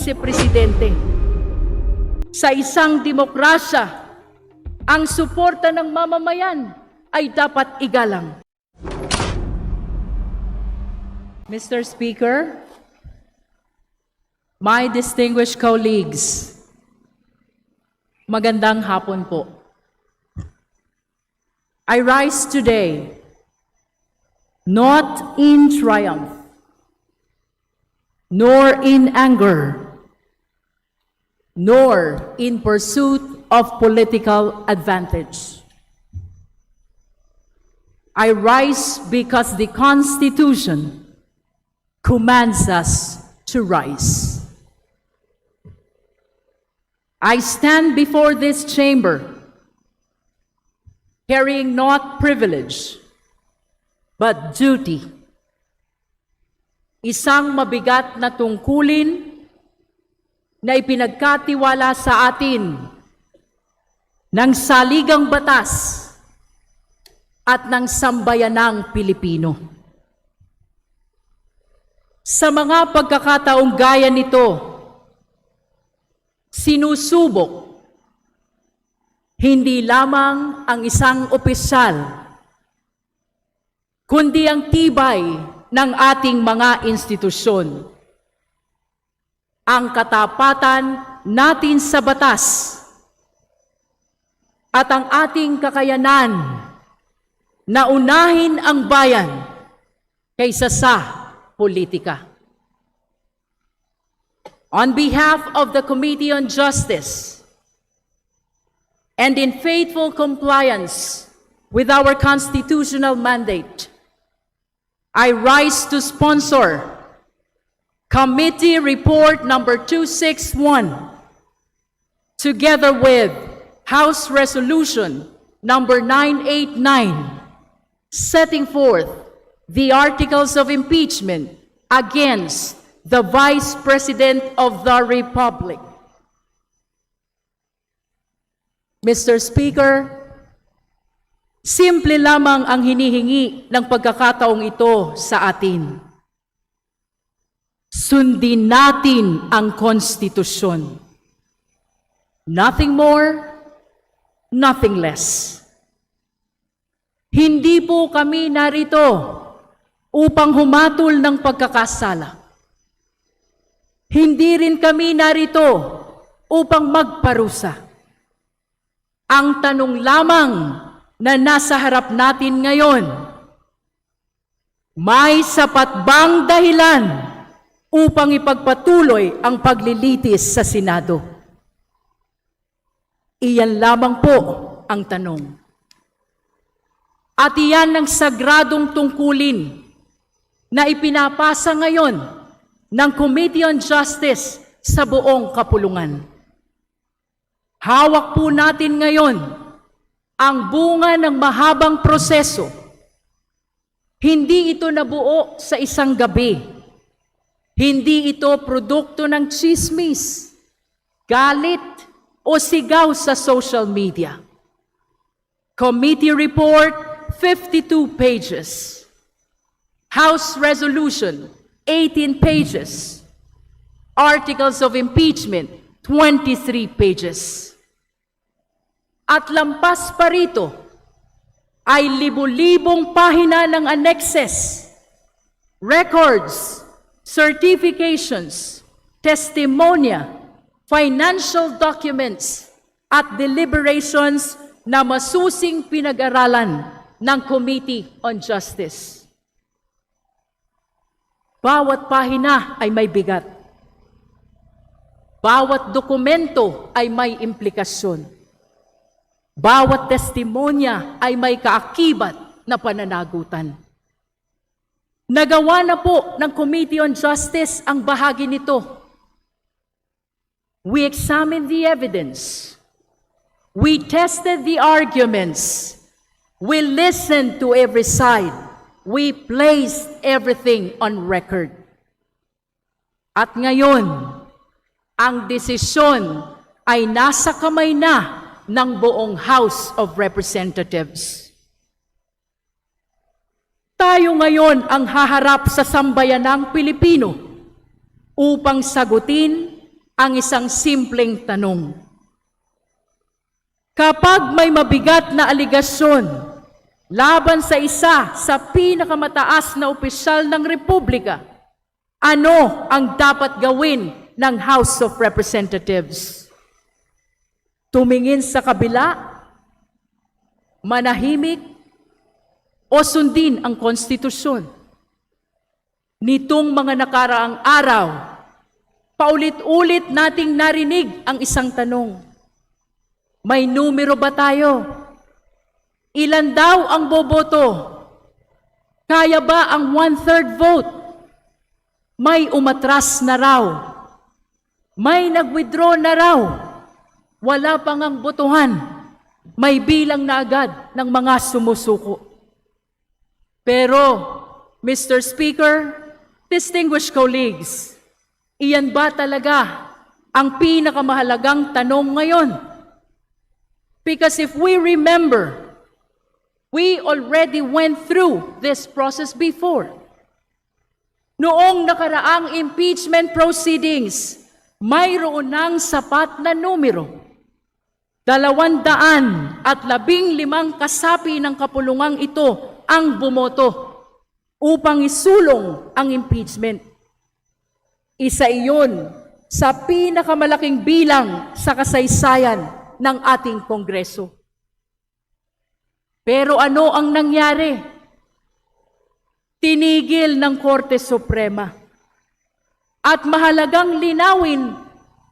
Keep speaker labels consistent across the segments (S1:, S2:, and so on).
S1: si Presidente. Sa isang demokrasya, ang suporta ng mamamayan ay dapat igalang. Mr. Speaker, my distinguished colleagues, magandang hapon po. I rise today not in triumph, nor in anger, nor in pursuit of political advantage. I rise because the Constitution commands us to rise. I stand before this chamber carrying not privilege, but duty. Isang mabigat na tungkulin na ipinagkatiwala sa atin ng saligang batas at ng sambayanang Pilipino. Sa mga pagkakataong gaya nito, sinusubok hindi lamang ang isang opisyal, kundi ang tibay ng ating mga institusyon. Ang katapatan natin sa batas at ang ating kakayanan na unahin ang bayan kaysa sa politika. On behalf of the Committee on Justice, and in faithful compliance with our constitutional mandate, I rise to sponsor Committee Report number 261, together with House Resolution number 989, setting forth the articles of impeachment against the Vice President of the Republic. Mr. Speaker, simple lamang ang hinihingi ng pagkakataong ito sa atin. Sundin natin ang konstitusyon. Nothing more, nothing less. Hindi po kami narito upang humatol ng pagkakasala. Hindi rin kami narito upang magparusa. Ang tanong lamang na nasa harap natin ngayon, may sapat bang dahilan upang ipagpatuloy ang paglilitis sa Senado? Iyan lamang po ang tanong. At iyan ang sagradong tungkulin na ipinapasa ngayon ng Committee on Justice sa buong kapulungan. Hawak po natin ngayon ang bunga ng mahabang proseso. Hindi ito nabuo sa isang gabi. Hindi ito produkto ng chismis, galit, o sigaw sa social media. Committee Report, 52 pages. House Resolution, 18 pages. Articles of Impeachment, 23 pages. At lampas pa rito ay libu-libong pahina ng annexes, records, certifications, testimonya, financial documents, at deliberations na masusing pinag-aralan ng Committee on Justice. Bawat pahina ay may bigat. Bawat dokumento ay may implikasyon. Bawat testimonya ay may kaakibat na pananagutan. Nagawa na po ng Committee on Justice ang bahagi nito. We examined the evidence. We tested the arguments. We listened to every side. We placed everything on record. At ngayon, ang desisyon ay nasa kamay na ng buong House of Representatives. Tayo ngayon ang haharap sa sambayanang Pilipino upang sagutin ang isang simpleng tanong. Kapag may mabigat na aligasyon laban sa isa sa pinakamataas na opisyal ng Republika, ano ang dapat gawin ng House of Representatives? Tumingin sa kabila, manahimik, o sundin ang konstitusyon? Nitong mga nakaraang araw, paulit-ulit nating narinig ang isang tanong. May numero ba tayo? Ilan daw ang boboto? Kaya ba ang 1/3 vote? May umatras na raw. May nag-withdraw na raw. Wala pang ang botohan. May bilang na agad ng mga sumusuko. Pero, Mr. Speaker, distinguished colleagues, iyan ba talaga ang pinakamahalagang tanong ngayon? Because if we remember, we already went through this process before. Noong nakaraang impeachment proceedings, mayroon ng sapat na numero. 215 kasapi ng kapulungang ito ang bumoto upang isulong ang impeachment. Isa iyon sa pinakamalaking bilang sa kasaysayan ng ating Kongreso. Pero ano ang nangyari? Tinigil ng Korte Suprema. At mahalagang linawin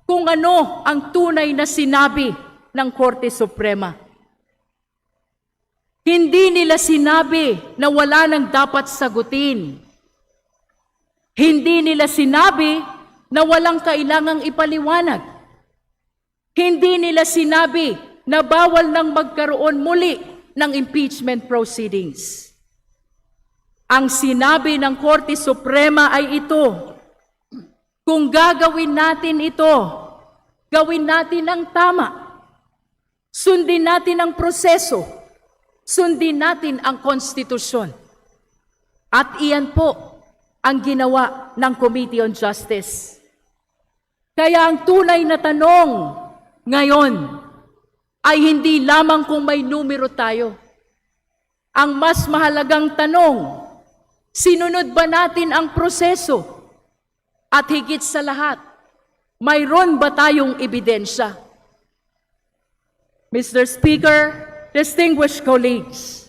S1: kung ano ang tunay na sinabi ng Korte Suprema. Hindi nila sinabi na wala nang dapat sagutin. Hindi nila sinabi na walang kailangang ipaliwanag. Hindi nila sinabi na bawal nang magkaroon muli ng impeachment proceedings. Ang sinabi ng Korte Suprema ay ito: kung gagawin natin ito, gawin natin ang tama. Sundin natin ang proseso. Sundin natin ang konstitusyon. At iyan po ang ginawa ng Committee on Justice. Kaya ang tunay na tanong ngayon ay hindi lamang kung may numero tayo. Ang mas mahalagang tanong, sinunod ba natin ang proseso? At higit sa lahat, mayroon ba tayong ebidensya? Mr. Speaker, distinguished colleagues,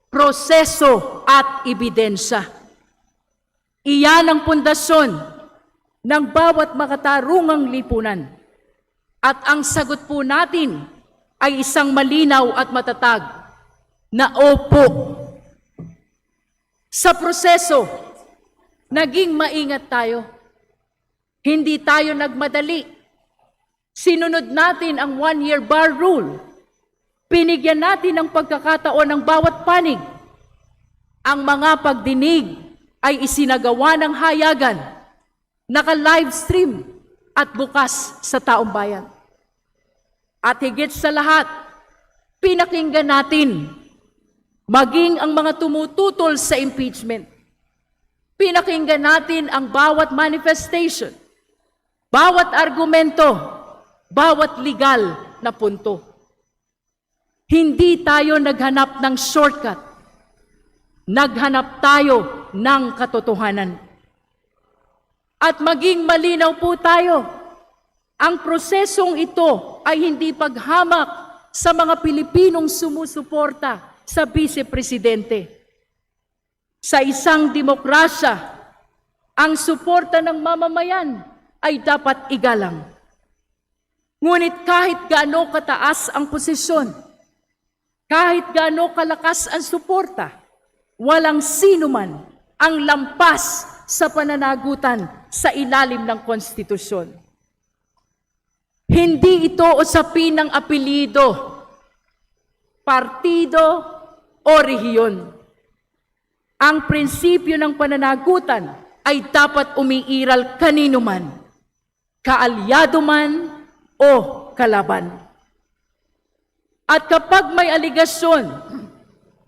S1: proseso at ebidensya. Iyan ang pundasyon ng bawat makatarungang lipunan. At ang sagot po natin ay isang malinaw at matatag na opo. Sa proseso, naging maingat tayo. Hindi tayo nagmadali. Sinunod natin ang 1-year bar rule. Pinigyan natin ng pagkakataon ng bawat panig. Ang mga pagdinig ay isinagawa ng hayagan, naka-livestream at bukas sa taong bayan. At higit sa lahat, pinakinggan natin maging ang mga tumututol sa impeachment. Pinakinggan natin ang bawat manifestation, bawat argumento, bawat legal na punto. Hindi tayo naghanap ng shortcut. Naghanap tayo ng katotohanan. At maging malinaw po tayo, ang prosesong ito ay hindi paghamak sa mga Pilipinong sumusuporta sa Vice Presidente. Sa isang demokrasya, ang suporta ng mamamayan ay dapat igalang. Ngunit kahit gaano kataas ang posisyon, kahit gaano kalakas ang suporta, walang sino man ang lampas sa pananagutan sa ilalim ng konstitusyon. Hindi ito usapin ng apelyido, partido o rehiyon. Ang prinsipyo ng pananagutan ay dapat umiiral kanino man, kaalyado man o kalaban. At kapag may aligasyon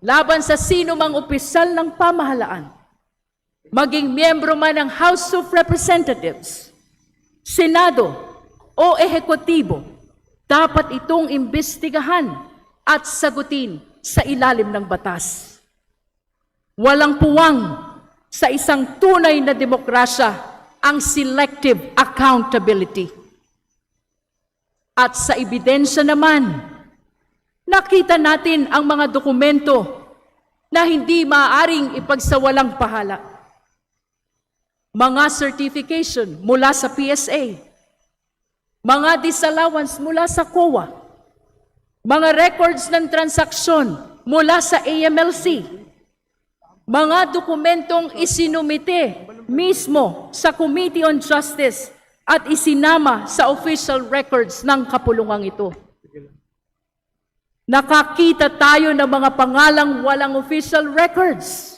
S1: laban sa sino mang opisyal ng pamahalaan, maging miyembro man ng House of Representatives, Senado o ehekutibo, dapat itong imbestigahan at sagutin sa ilalim ng batas. Walang puwang sa isang tunay na demokrasya ang selective accountability. At sa ebidensya naman, nakita natin ang mga dokumento na hindi maaaring ipagsawalang pahala. Mga certification mula sa PSA, mga disallowance mula sa COA, mga records ng transaksyon mula sa AMLC, mga dokumentong isinumite mismo sa Committee on Justice at isinama sa official records ng kapulungang ito. Nakakita tayo ng mga pangalang walang official records.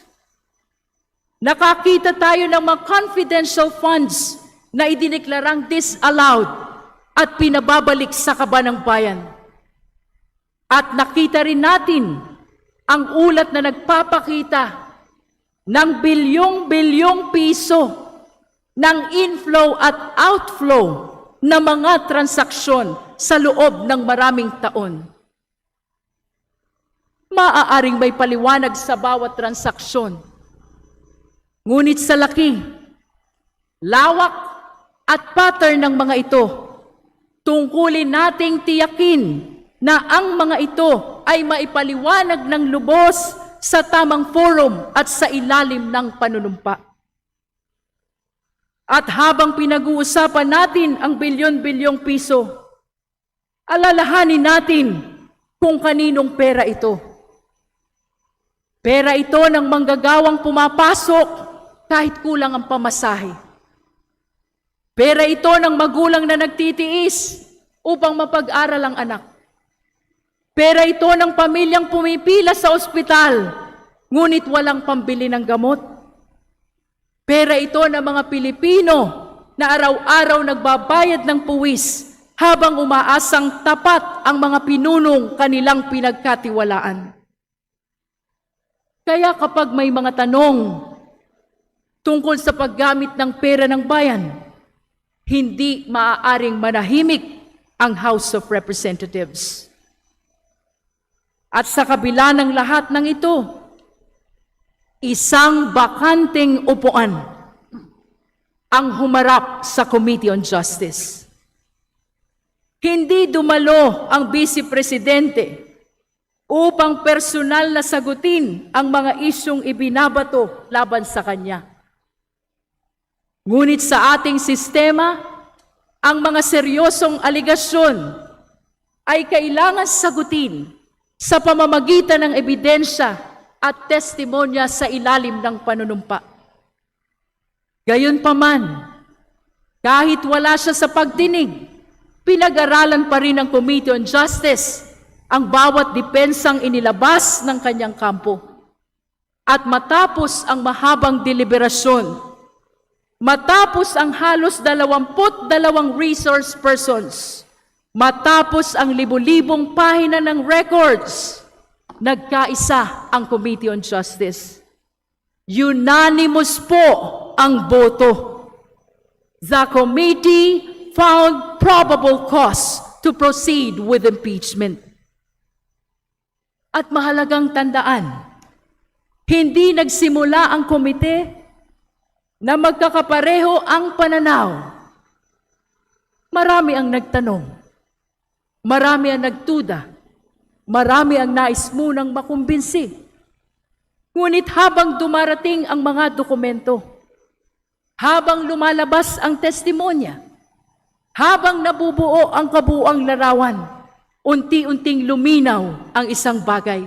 S1: Nakakita tayo ng mga confidential funds na idineklarang disallowed at pinababalik sa kaban ng bayan. At nakita rin natin ang ulat na nagpapakita ng bilyong-bilyong piso ng inflow at outflow na mga transaksyon sa loob ng maraming taon. Maaaring may paliwanag sa bawat transaksyon. Ngunit sa laki, lawak at pattern ng mga ito, tungkulin nating tiyakin na ang mga ito ay maipaliwanag ng lubos sa tamang forum at sa ilalim ng panunumpa. At habang pinag-uusapan natin ang bilyon-bilyong piso, alalahanin natin kung kaninong pera ito. Pera ito ng manggagawang pumapasok kahit kulang ang pamasahe. Pera ito ng magulang na nagtitiis upang mapag-aral ang anak. Pera ito ng pamilyang pumipila sa ospital, ngunit walang pambili ng gamot. Pera ito ng mga Pilipino na araw-araw nagbabayad ng puwis habang umaasang tapat ang mga pinunong kanilang pinagkatiwalaan. Kaya kapag may mga tanong tungkol sa paggamit ng pera ng bayan, hindi maaaring manahimik ang House of Representatives. At sa kabila ng lahat ng ito, isang bakanteng upuan ang humarap sa Committee on Justice. Hindi dumalo ang Vice Presidente upang personal na sagutin ang mga isyong ibinabato laban sa kanya. Ngunit sa ating sistema, ang mga seryosong aligasyon ay kailangan sagutin sa pamamagitan ng ebidensya at testimonya sa ilalim ng panunumpa. Gayunpaman, kahit wala siya sa pagdinig, pinag-aralan pa rin ng Committee on Justice ang bawat dipensang inilabas ng kanyang kampo. At matapos ang mahabang deliberasyon, matapos ang halos 22 resource persons, matapos ang libu-libong pahina ng records, nagkaisa ang Committee on Justice. Unanimous po ang boto. The committee found probable cause to proceed with impeachment. At mahalagang tandaan, hindi nagsimula ang komite na magkakapareho ang pananaw. Marami ang nagtanong, marami ang nagtuda, marami ang nais munang makumbinsi. Ngunit habang dumarating ang mga dokumento, habang lumalabas ang testimonya, habang nabubuo ang kabuuang larawan, unti-unting luminaw ang isang bagay.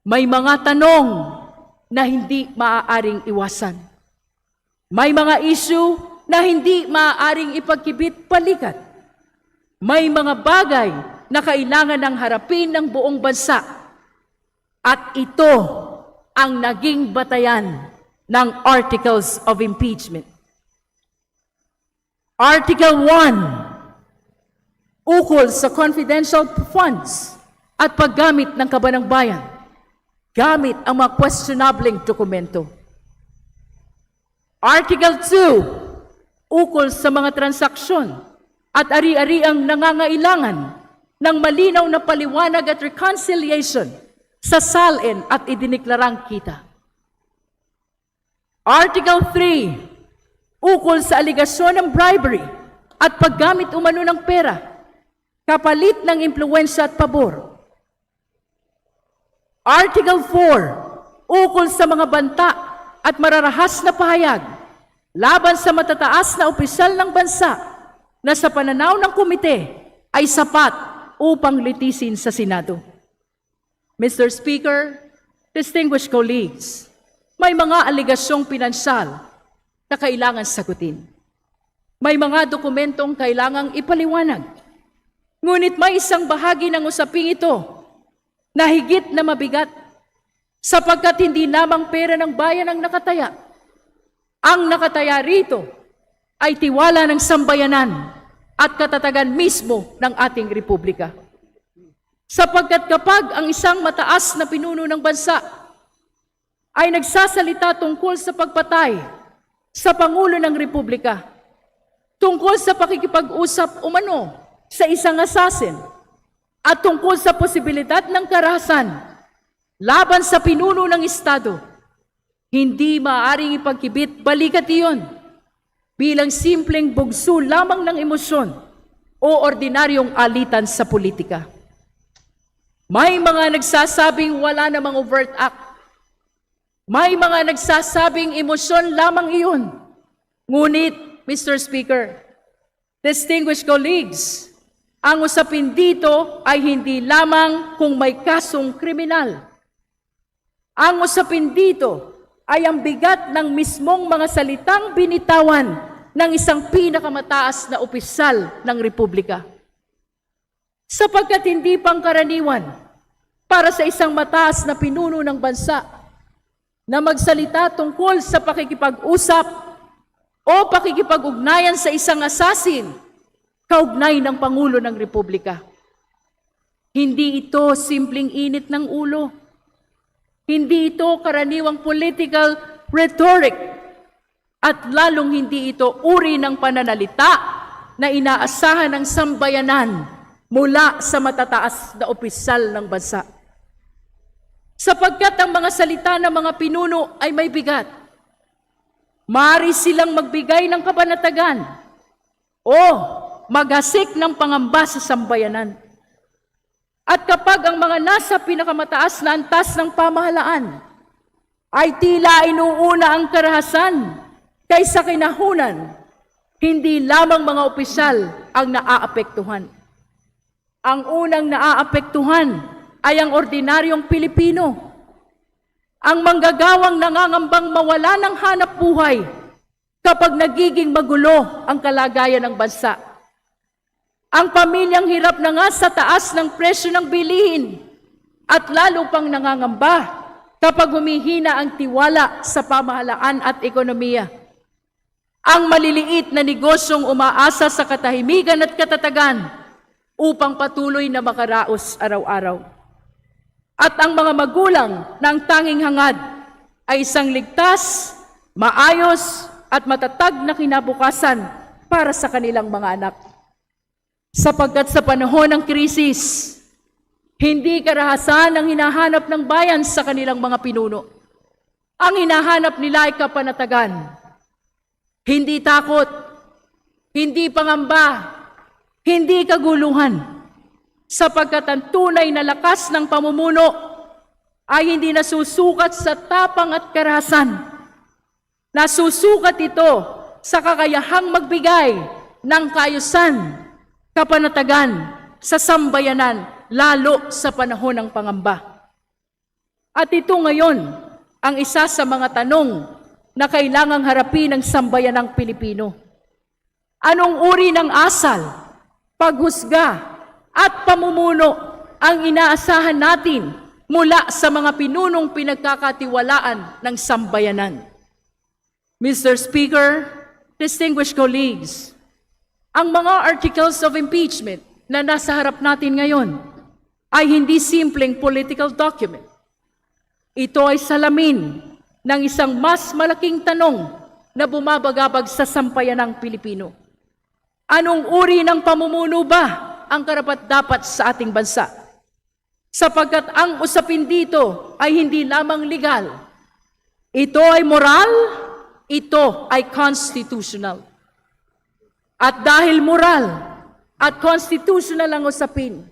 S1: May mga tanong na hindi maaaring iwasan. May mga issue na hindi maaaring ipagkibit palikat. May mga bagay na kailangan ng harapin ng buong bansa. At ito ang naging batayan ng Articles of Impeachment. Article 1, ukol sa confidential funds at paggamit ng kaban ng bayan, gamit ang mga questionableng dokumento. Article 2, ukol sa mga transaksyon at ari-ariang nangangailangan ng malinaw na paliwanag at reconciliation sa salin at idiniklarang kita. Article 3, ukol sa aligasyon ng bribery at paggamit umano ng pera, kapalit ng impluwensya at pabor. Article 4, ukol sa mga banta at mararahas na pahayag laban sa matataas na opisyal ng bansa na sa pananaw ng komite ay sapat upang litisin sa Senado. Mr. Speaker, distinguished colleagues, may mga aligasyong pinansyal na kailangan sagutin. May mga dokumentong kailangang ipaliwanag. Ngunit may isang bahagi ng usaping ito na higit na mabigat sapagkat hindi lamang pera ng bayan ang nakataya. Ang nakataya rito ay tiwala ng sambayanan at katatagan mismo ng ating republika. Sapagkat kapag ang isang mataas na pinuno ng bansa ay nagsasalita tungkol sa pagpatay sa Pangulo ng Republika, tungkol sa pakikipag-usap umano sa isang assassin, at tungkol sa posibilidad ng karahasan laban sa pinuno ng Estado, hindi maaaring ipagkibit balikat iyon bilang simpleng bugso lamang ng emosyon o ordinaryong alitan sa politika. May mga nagsasabing wala namang overt act. May mga nagsasabing emosyon lamang iyon. Ngunit, Mr. Speaker, distinguished colleagues, ang usapin dito ay hindi lamang kung may kasong kriminal. Ang usapin dito ay ang bigat ng mismong mga salitang binitawan ng isang pinakamataas na opisyal ng Republika. Sapagkat hindi pangkaraniwan para sa isang mataas na pinuno ng bansa na magsalita tungkol sa pakikipag-usap o pakikipag-ugnayan sa isang assassin kaugnay ng Pangulo ng Republika. Hindi ito simpleng init ng ulo. Hindi ito karaniwang political rhetoric at lalong hindi ito uri ng pananalita na inaasahan ng sambayanan mula sa matataas na opisyal ng bansa. Sapagkat ang mga salita ng mga pinuno ay may bigat. Maaari silang magbigay ng kabanatagan o maghasik ng pangamba sa sambayanan. At kapag ang mga nasa pinakamataas na antas ng pamahalaan ay tila inuuna ang karahasan kaysa kinahunan, hindi lamang mga opisyal ang naaapektuhan. Ang unang naaapektuhan ay ang ordinaryong Pilipino. Ang manggagawang nangangambang mawala ng hanap buhay kapag nagiging magulo ang kalagayan ng bansa. Ang pamilyang hirap na nga sa taas ng presyo ng bilihin at lalo pang nangangamba kapag humihina ang tiwala sa pamahalaan at ekonomiya. Ang maliliit na negosyong umaasa sa katahimikan at katatagan upang patuloy na makaraos araw-araw. At ang mga magulang na ang tanging hangad ay isang ligtas, maayos at matatag na kinabukasan para sa kanilang mga anak. Sapagkat sa panahon ng krisis, hindi karahasan ang hinahanap ng bayan sa kanilang mga pinuno. Ang hinahanap nila ay kapanatagan. Hindi takot, hindi pangamba, hindi kaguluhan. Sapagkat ang tunay na lakas ng pamumuno ay hindi nasusukat sa tapang at karahasan. Nasusukat ito sa kakayahang magbigay ng kaayusan, kapanatagan sa sambayanan, lalo sa panahon ng pangamba. At ito ngayon ang isa sa mga tanong na kailangang harapin ng sambayanang Pilipino. Anong uri ng asal, paghusga at pamumuno ang inaasahan natin mula sa mga pinunong pinagkakatiwalaan ng sambayanan? Mr. Speaker, distinguished colleagues, ang mga articles of impeachment na nasa harap natin ngayon ay hindi simpleng political document. Ito ay salamin ng isang mas malaking tanong na bumabagabag sa sambayanang Pilipino. Anong uri ng pamumuno ba ang karapat-dapat sa ating bansa? Sapagkat ang usapin dito ay hindi lamang legal. Ito ay moral, ito ay constitutional. At dahil moral at constitutional ang usapin,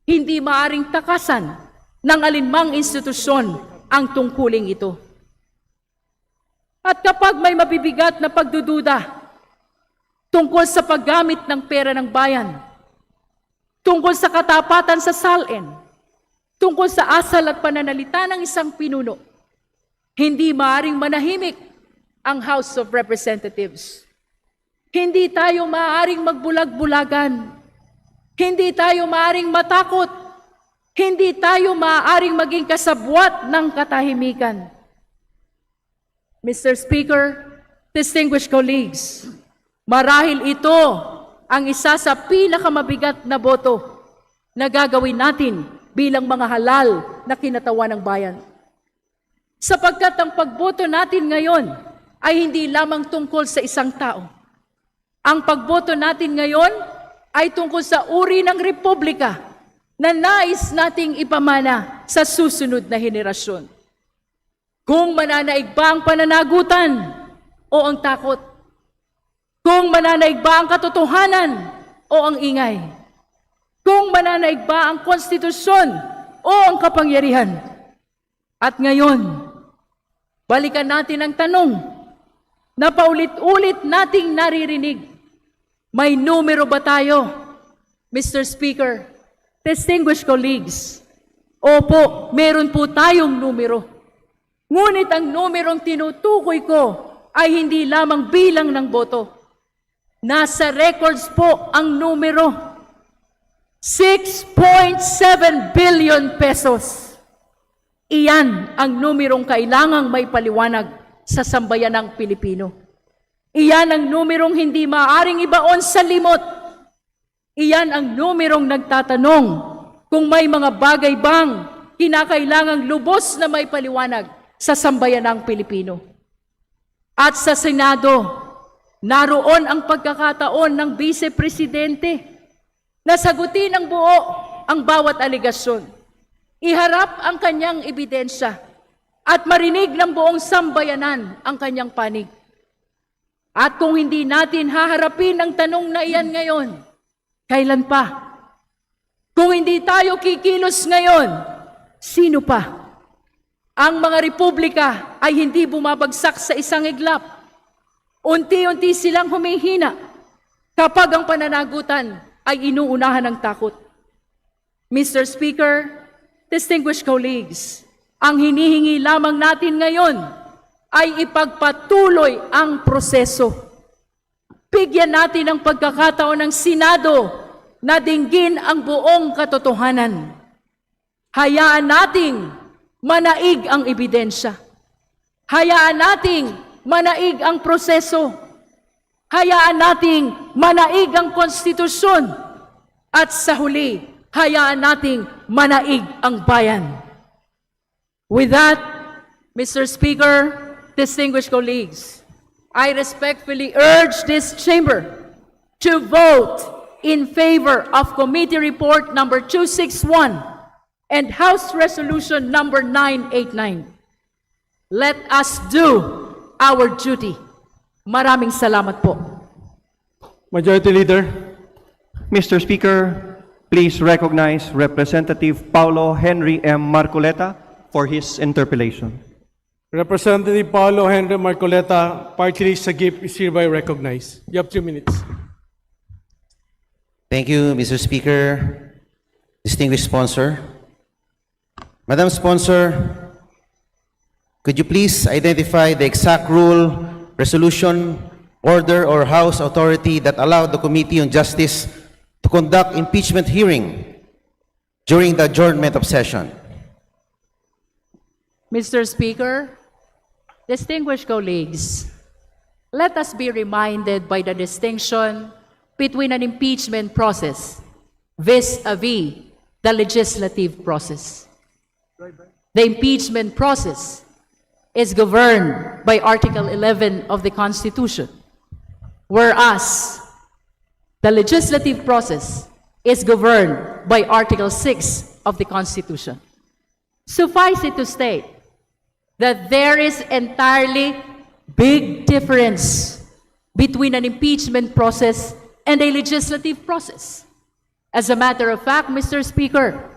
S1: hindi maaring takasan ng alinmang institusyon ang tungkuling ito. At kapag may mabibigat na pagdududa tungkol sa paggamit ng pera ng bayan, tungkol sa katapatan sa salin, tungkol sa asal at pananalita ng isang pinuno, hindi maaring manahimik ang House of Representatives. Hindi tayo maaaring magbulag-bulagan. Hindi tayo maaaring matakot. Hindi tayo maaaring maging kasabwat ng katahimikan. Mr. Speaker, distinguished colleagues, marahil ito ang isa sa pinakamabigat na boto na gagawin natin bilang mga halal na kinatawan ng bayan. Sapagkat ang pagboto natin ngayon ay hindi lamang tungkol sa isang tao. Ang pagboto natin ngayon ay tungkol sa uri ng republika na nais nating ipamana sa susunod na henerasyon. Kung mananaig ba ang pananagutan o ang takot? Kung mananaig ba ang katotohanan o ang ingay? Kung mananaig ba ang konstitusyon o ang kapangyarihan? At ngayon, balikan natin ang tanong na paulit-ulit nating naririnig. May numero ba tayo, Mr. Speaker? Distinguished colleagues, opo, meron po tayong numero. Ngunit ang numerong tinutukoy ko ay hindi lamang bilang ng boto. Nasa records po ang numero. 6.7 billion pesos. Iyan ang numerong kailangang may paliwanag sa sambayanang Pilipino. Iyan ang numerong hindi maaring ibaon sa limot. Iyan ang numerong nagtatanong kung may mga bagay bang kinakailangang lubos na may paliwanag sa sambayanang Pilipino. At sa Senado, naroon ang pagkakataon ng Vice Presidente na sagutin ng buo ang bawat aligasyon, iharap ang kanyang ebidensya at marinig ng buong sambayanan ang kanyang panig. At kung hindi natin haharapin ang tanong na iyan ngayon, kailan pa? Kung hindi tayo kikilos ngayon, sino pa? Ang mga republika ay hindi bumabagsak sa isang iglap. Unti-unti silang humihina kapag ang pananagutan ay inuunahan ng takot. Mr. Speaker, distinguished colleagues, ang hinihingi lamang natin ngayon ay ipagpatuloy ang proseso. Bigyan natin ang pagkakataon ng Senado na dinggin ang buong katotohanan. Hayaan nating manaig ang ebidensya. Hayaan nating manaig ang proseso. Hayaan nating manaig ang konstitusyon. At sa huli, hayaan nating manaig ang bayan. With that, Mr. Speaker, distinguished colleagues, I respectfully urge this chamber to vote in favor of Committee Report number 261 and House Resolution number 989. Let us do our duty. Maraming salamat po.
S2: Majority Leader.
S3: Mr. Speaker, please recognize Representative Paulo Henry M. Marcoleta for his interpellation.
S2: Representative Paulo Henry Marcoleta, party list Sagip, is hereby recognized. You have 2 minutes.
S4: Thank you, Mr. Speaker. Distinguished sponsor. Madam Sponsor, could you please identify the exact rule, resolution, order, or House authority that allowed the Committee on Justice to conduct impeachment hearing during the adjournment of session?
S1: Mr. Speaker, distinguished colleagues, let us be reminded by the distinction between an impeachment process vis-a-vis the legislative process. The impeachment process is governed by Article 11 of the Constitution, whereas The legislative process is governed by Article 6 of the Constitution. Suffice it to state that there is entirely big difference between an impeachment process and a legislative process. As a matter of fact, Mr. Speaker,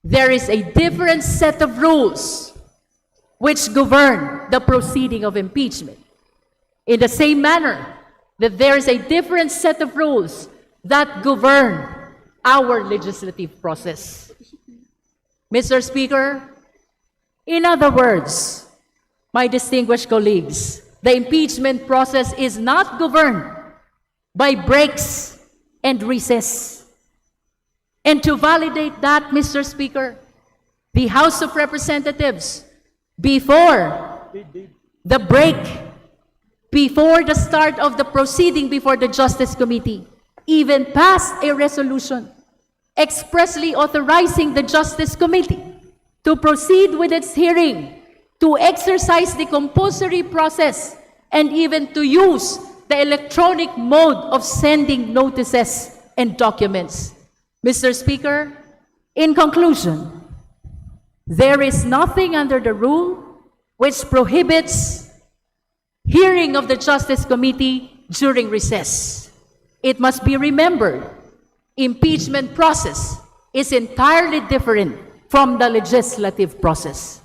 S1: there is a different set of rules which govern the proceeding of impeachment. In the same manner that there is a different set of rules that govern our legislative process. Mr. Speaker, in other words, my distinguished colleagues, the impeachment process is not governed by breaks and recess. And to validate that, Mr. Speaker, the House of Representatives, before the break, before the start of the proceeding before the Justice Committee, even passed a resolution expressly authorizing the Justice Committee to proceed with its hearing, to exercise the compulsory process, and even to use the electronic mode of sending notices and documents. Mr. Speaker, in conclusion, there is nothing under the rule which prohibits hearing of the Justice Committee during recess. It must be remembered, impeachment process is entirely different from the legislative process.